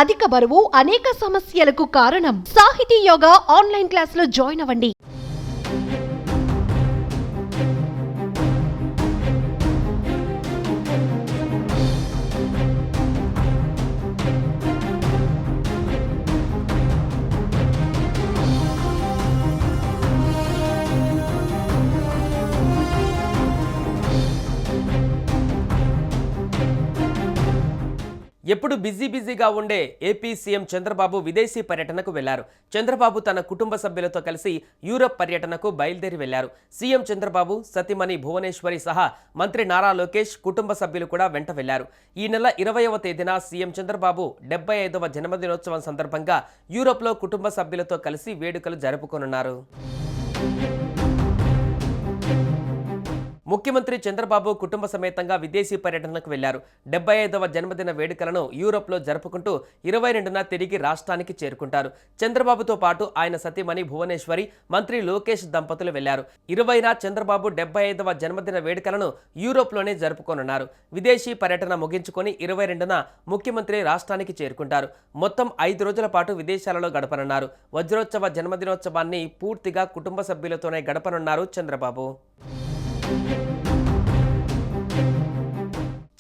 అధిక బరువు అనేక సమస్యలకు కారణం. సాహితీ యోగా ఆన్లైన్ క్లాసులో జాయిన్ అవ్వండి. ఎప్పుడు బిజీగా ఉండే ఏపీ సీఎం చంద్రబాబు విదేశీ పర్యటనకు వెళ్లారు. చంద్రబాబు తన కుటుంబ సభ్యులతో కలిసి యూరప్ పర్యటనకు బయలుదేరి వెళ్లారు. సీఎం చంద్రబాబు సతీమణి భువనేశ్వరి సహా మంత్రి నారా లోకేష్ కుటుంబ సభ్యులు కూడా వెంట వెళ్లారు. ఈ నెల 20వ తేదీన సీఎం చంద్రబాబు 75వ జన్మదినోత్సవం సందర్భంగా యూరప్లో కుటుంబ సభ్యులతో కలిసి వేడుకలు జరుపుకోనున్నారు. ముఖ్యమంత్రి చంద్రబాబు కుటుంబ సమేతంగా విదేశీ పర్యటనకు వెళ్లారు. 75వ జన్మదిన వేడుకలను యూరోప్లో జరుపుకుంటూ 22న తిరిగి రాష్ట్రానికి చేరుకుంటారు. చంద్రబాబుతో పాటు ఆయన సతీమణి భువనేశ్వరి, మంత్రి లోకేష్ దంపతులు వెళ్లారు. 20న చంద్రబాబు 75వ జన్మదిన వేడుకలను యూరోప్లోనే జరుపుకోనున్నారు. విదేశీ పర్యటన ముగించుకొని 22న ముఖ్యమంత్రి రాష్ట్రానికి చేరుకుంటారు. మొత్తం 5 రోజుల పాటు విదేశాలలో గడపనున్నారు. వజ్రోత్సవ జన్మదినోత్సవాన్ని పూర్తిగా కుటుంబ సభ్యులతోనే గడపనున్నారు చంద్రబాబు.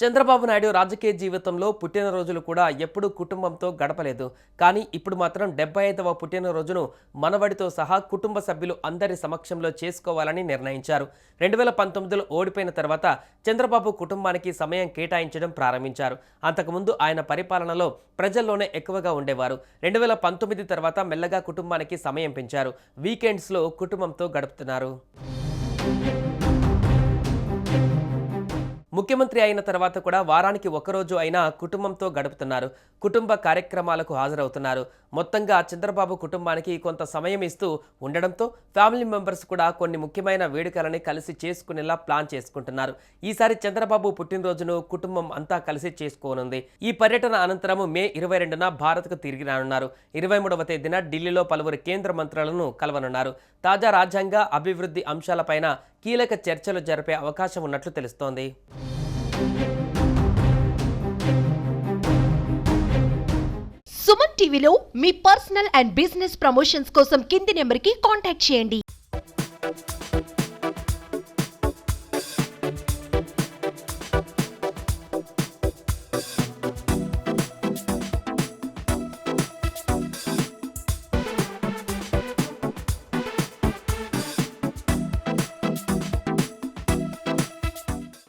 చంద్రబాబు నాయుడు రాజకీయ జీవితంలో పుట్టినరోజులు కూడా ఎప్పుడూ కుటుంబంతో గడపలేదు. కానీ ఇప్పుడు మాత్రం 75వ పుట్టినరోజును మనవడితో సహా కుటుంబ సభ్యులు అందరి సమక్షంలో చేసుకోవాలని నిర్ణయించారు. 2019లో ఓడిపోయిన తర్వాత చంద్రబాబు కుటుంబానికి సమయం కేటాయించడం ప్రారంభించారు. అంతకుముందు ఆయన పరిపాలనలో ప్రజల్లోనే ఎక్కువగా ఉండేవారు. 2019 తర్వాత మెల్లగా కుటుంబానికి సమయం పెంచారు. వీకెండ్స్లో కుటుంబంతో గడుపుతున్నారు. ముఖ్యమంత్రి అయిన తర్వాత కూడా వారానికి ఒకరోజు అయినా కుటుంబంతో గడుపుతున్నారు. కుటుంబ కార్యక్రమాలకు హాజరవుతున్నారు. మొత్తంగా చంద్రబాబు కుటుంబానికి కొంత సమయం ఇస్తూ ఉండడంతో ఫ్యామిలీ మెంబర్స్ కూడా కొన్ని ముఖ్యమైన వేడుకలని కలిసి చేసుకునేలా ప్లాన్ చేసుకుంటున్నారు. ఈసారి చంద్రబాబు పుట్టినరోజును కుటుంబం అంతా కలిసి చేసుకోనుంది. ఈ పర్యటన అనంతరం మే 22న భారత్కు తిరిగి రానున్నారు. 23వ తేదీన ఢిల్లీలో పలువురు కేంద్ర మంత్రులను కలవనున్నారు. తాజా రాజ్యాంగ అభివృద్ధి అంశాలపైన కీలక చర్చలు జరిపే అవకాశం ఉన్నట్లు తెలుస్తోంది. సుమన్ టీవీలో మీ పర్సనల్ అండ్ బిజినెస్ ప్రమోషన్స్ కోసం కింది నెంబర్కి కాంటాక్ట్ చేయండి.